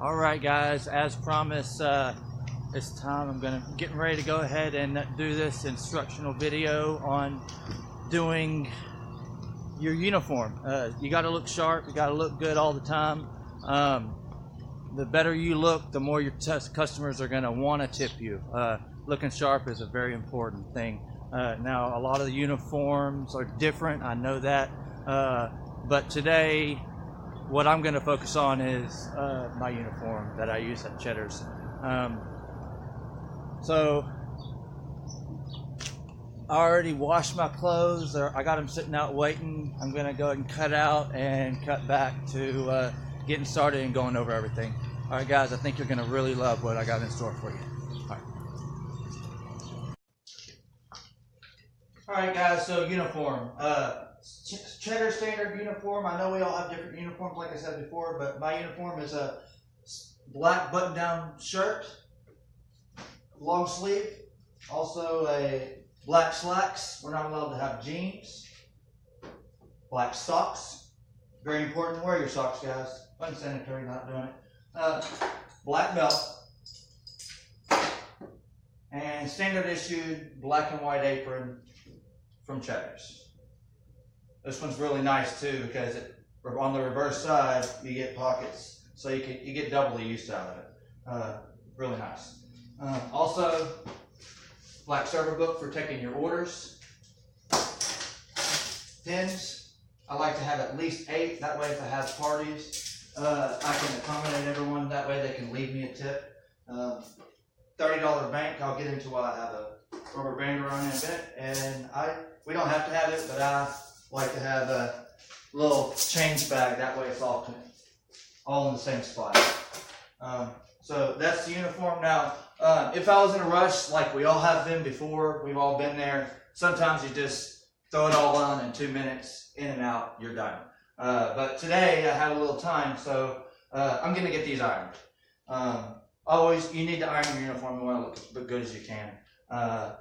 All right, guys, as promised, it's time. I'm getting ready to go ahead and do this instructional video on doing your uniform. You got to look sharp. You got to look good all the time. The better you look, the more your customers are going to want to tip you. Looking sharp is a very important thing. Now, a lot of the uniforms are different. I know that, but today, what I'm going to focus on is my uniform that I use at Cheddar's. So I already washed my clothes. I got them sitting out waiting. I'm going to go ahead and cut out and cut back to getting started and going over everything. All right, guys, I think you're going to really love what I got in store for you. All right, guys, so uniform. Cheddar standard uniform. I know we all have different uniforms, like I said before, but my uniform is a black button-down shirt, long sleeve, also a black slacks. We're not allowed to have jeans. Black socks. Very important. Wear your socks, guys. Unsanitary, not doing it. Black belt. And standard issued black and white apron from Cheddar's. This one's really nice too because on the reverse side you get pockets, so you get double the use out of it. Really nice. Also, black server book for taking your orders. Pins. I like to have at least 8. That way, if I have parties, I can accommodate everyone. That way, they can leave me a tip. $30 bank. I'll get into why I have a rubber band around in a bit, and we don't have to have it, but I like to have a little change bag. That way it's all in the same spot. So that's the uniform. Now, if I was in a rush, like we all have been before, we've all been there, sometimes you just throw it all on in 2 minutes, in and out, you're done. But today I had a little time, so I'm going to get these ironed. Always, you need to iron your uniform. You want to look as good as you can. And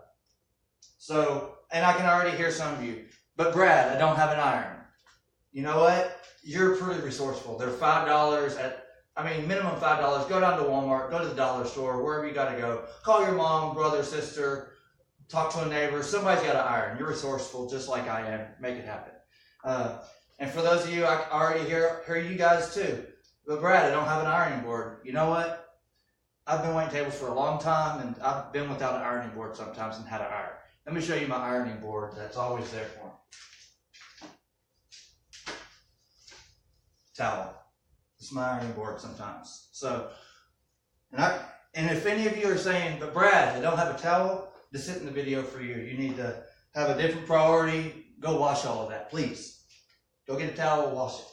I can already hear some of you, but Brad, I don't have an iron. You know what? You're pretty resourceful. They're $5 minimum $5. Go down to Walmart, go to the dollar store, wherever you got to go. Call your mom, brother, sister, talk to a neighbor. Somebody's got an iron. You're resourceful, just like I am. Make it happen. And for those of you, I already hear you guys too. But Brad, I don't have an ironing board. You know what? I've been waiting tables for a long time, and I've been without an ironing board sometimes and had an iron. Let me show you my ironing board that's always there for me. Towel. It's my ironing board sometimes. So, and if any of you are saying, but Brad, I don't have a towel, this isn't the video for you. You need to have a different priority. Go wash all of that, please. Go get a towel, wash it.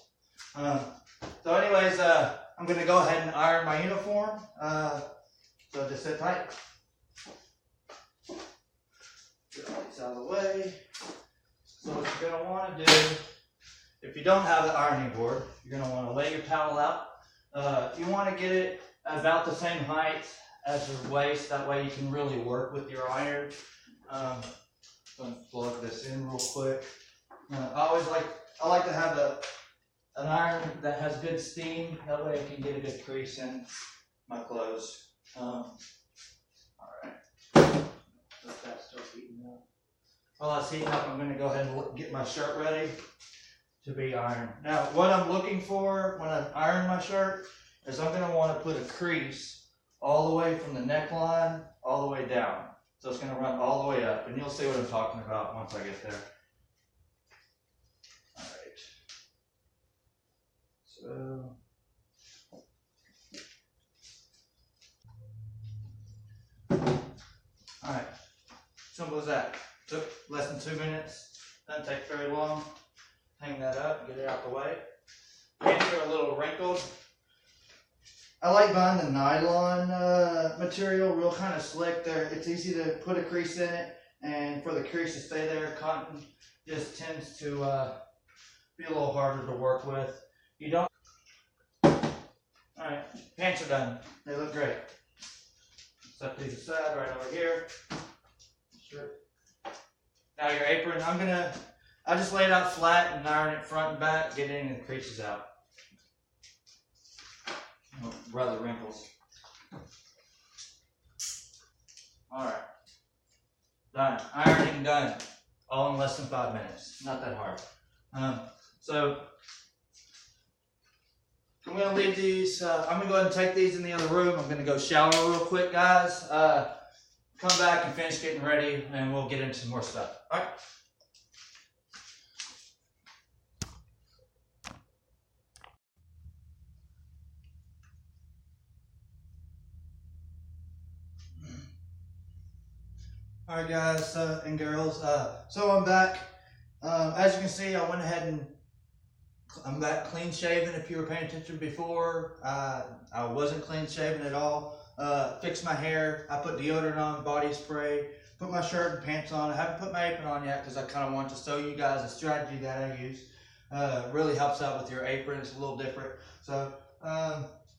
So anyways, I'm going to go ahead and iron my uniform. So just sit tight. Get all these out of the way. So what you're going to want to do, if you don't have an ironing board, you're going to want to lay your towel out. You want to get it about the same height as your waist. That way you can really work with your iron. I'm going to plug this in real quick. I like to have an iron that has good steam. That way I can get a good crease in my clothes. All right. Let that start heating up. While that's heating up, I'm going to go ahead and get my shirt ready to be ironed. Now, what I'm looking for when I iron my shirt is I'm going to want to put a crease all the way from the neckline all the way down. So it's going to run all the way up, and you'll see what I'm talking about once I get there. All right. All right. Simple as that. Took less than 2 minutes. Doesn't take very long. Hang that up, get it out the way. Pants are a little wrinkled. I like buying the nylon material, real kind of slick. It's easy to put a crease in it, and for the crease to stay there, cotton just tends to be a little harder to work with. You don't. Alright, pants are done. They look great. Set these aside right over here. Sure. Now your apron, I just lay it out flat and iron it front and back, get any of the creases out. brother wrinkles. Alright. Done. Ironing done. All in less than 5 minutes. Not that hard. So I'm going to leave these, I'm going to go ahead and take these in the other room. I'm going to go shower real quick, guys. Come back and finish getting ready, and we'll get into some more stuff. Alright? Alright guys and girls, so I'm back. As you can see, I went ahead and I'm back clean shaven. If you were paying attention before, I wasn't clean shaven at all. Fixed my hair, I put deodorant on, body spray, put my shirt and pants on. I haven't put my apron on yet because I kind of want to show you guys a strategy that I use. Really helps out with your apron. It's a little different. So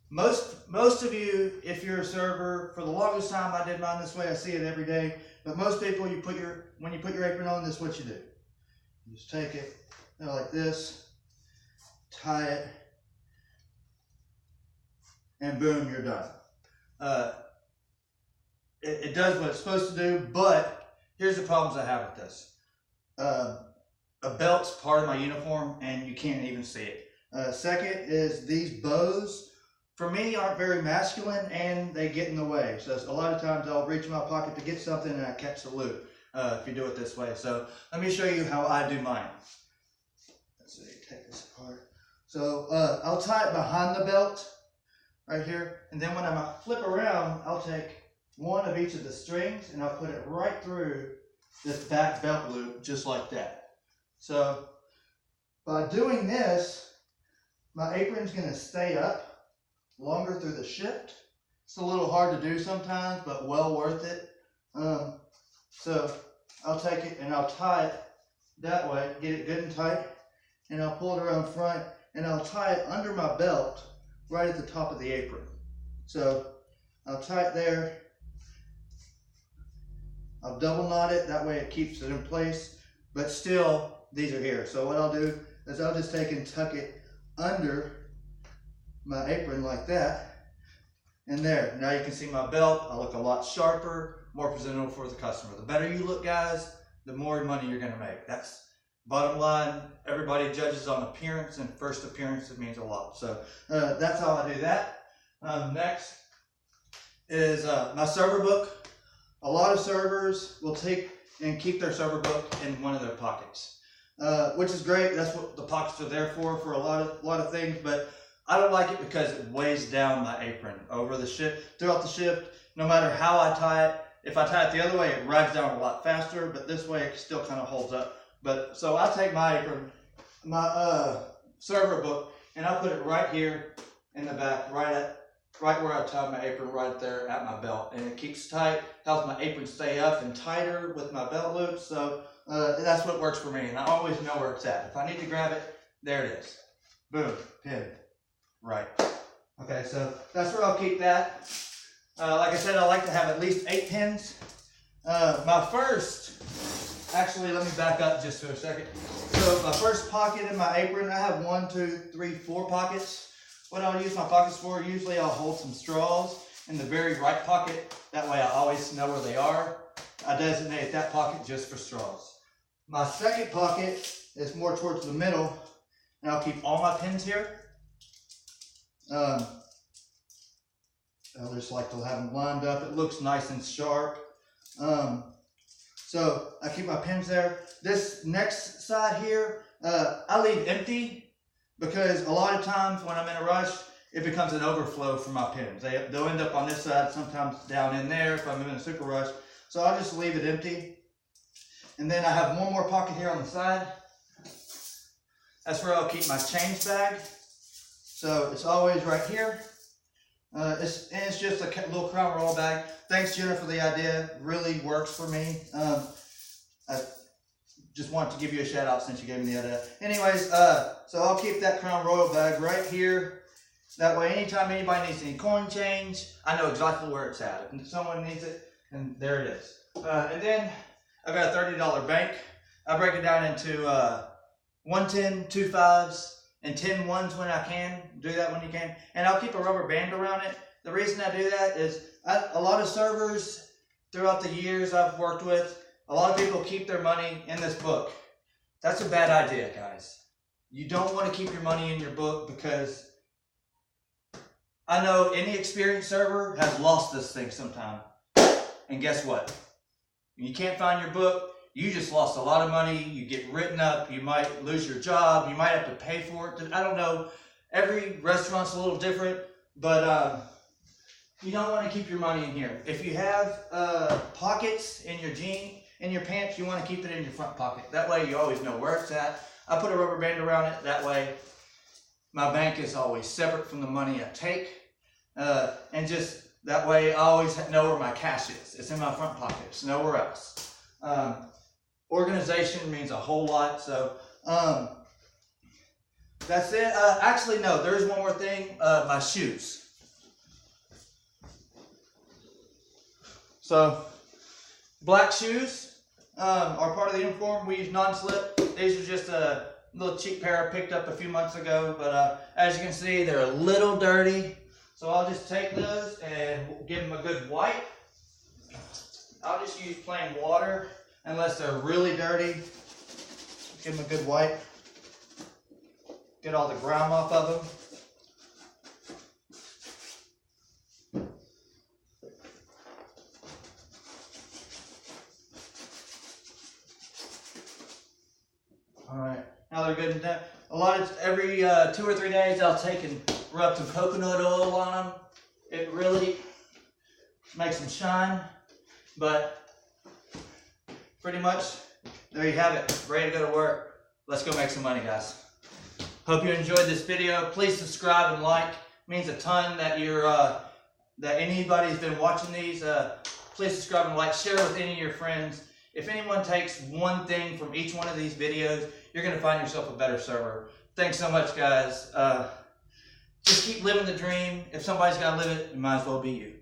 most of you, if you're a server, for the longest time I did mine this way. I see it every day. But most people, when you put your apron on, this is what you do. You just take it, like this, tie it, and boom, you're done. It does what it's supposed to do, but here's the problems I have with this. A belt's part of my uniform, and you can't even see it. Second is these bows, for me, aren't very masculine, and they get in the way. So a lot of times I'll reach in my pocket to get something and I catch the loop if you do it this way. So let me show you how I do mine. Let's see, take this apart. So I'll tie it behind the belt right here, and then when I flip around, I'll take one of each of the strings and I'll put it right through this back belt loop just like that. So by doing this, my apron's going to stay up longer through the shift. It's a little hard to do sometimes, but well worth it. So I'll take it and I'll tie it that way, get it good and tight, and I'll pull it around front and I'll tie it under my belt right at the top of the apron. So I'll tie it there. I'll double knot it, that way it keeps it in place, but still these are here. So what I'll do is I'll just take and tuck it under my apron like that, and there. Now you can see my belt. I look a lot sharper, more presentable for the customer. The better you look, guys, the more money you're gonna make. That's bottom line. Everybody judges on appearance, and first appearance, it means a lot. So that's how I do that. Next is my server book. A lot of servers will take and keep their server book in one of their pockets, which is great. That's what the pockets are there for a lot of things, but I don't like it because it weighs down my apron over the shift, throughout the shift. No matter how I tie it, if I tie it the other way, it rides down a lot faster, but this way it still kind of holds up. But so I take my apron, my server book, and I put it right here in the back, right where I tie my apron, right there at my belt, and it keeps tight, helps my apron stay up and tighter with my belt loop. So that's what works for me, and I always know where it's at. If I need to grab it, there it is. Boom, pin. Right. Okay, so that's where I'll keep that. Like I said, I like to have at least 8 pins. Actually, let me back up just for a second. So my first pocket in my apron, I have 1, 2, 3, 4 pockets. What I'll use my pockets for, usually I'll hold some straws in the very right pocket. That way I always know where they are. I designate that pocket just for straws. My second pocket is more towards the middle, and I'll keep all my pins here. I just like to have them lined up. It looks nice and sharp. So I keep my pins there. This next side here, I leave empty because a lot of times when I'm in a rush, it becomes an overflow for my pins. They'll end up on this side, sometimes down in there if I'm in a super rush. So I'll just leave it empty. And then I have one more pocket here on the side. That's where I'll keep my change bag. So it's always right here. It's just a little Crown Royal bag. Thanks, Jenna, for the idea. It really works for me. I just wanted to give you a shout out since you gave me the idea. Anyways, so I'll keep that Crown Royal bag right here. That way, anytime anybody needs any coin change, I know exactly where it's at. If someone needs it, and there it is. And then I've got a $30 bank. I break it down into 110, 2 5s, and 10 ones when I can. Do that when you can. And I'll keep a rubber band around it. The reason I do that is a lot of servers throughout the years I've worked with, a lot of people keep their money in this book. That's a bad idea, guys. You don't want to keep your money in your book, because I know any experienced server has lost this thing sometime. And guess what? When you can't find your book, you just lost a lot of money. You get written up. You might lose your job. You might have to pay for it. I don't know. Every restaurant's a little different, but you don't want to keep your money in here. If you have pockets in your pants, you want to keep it in your front pocket. That way you always know where it's at. I put a rubber band around it. That way my bank is always separate from the money I take. And just that way I always know where my cash is. It's in my front pocket. It's nowhere else. Organization means a whole lot. So that's it. Actually, no, there's one more thing. My shoes. So black shoes are part of the uniform. We use non-slip. These are just a little cheap pair I picked up a few months ago. But as you can see, they're a little dirty. So I'll just take those and give them a good wipe. I'll just use plain water unless they're really dirty. Give them a good wipe. Get all the grime off of them. Alright, now they're good and done. Every 2 or 3 days I'll take and rub some coconut oil on them. It really makes them shine. But pretty much, there you have it. Ready to go to work. Let's go make some money, guys. Hope you enjoyed this video. Please subscribe and like. It means a ton that that anybody's been watching these. Please subscribe and like. Share with any of your friends. If anyone takes one thing from each one of these videos, you're going to find yourself a better server. Thanks so much, guys. Just keep living the dream. If somebody's got to live it, it might as well be you.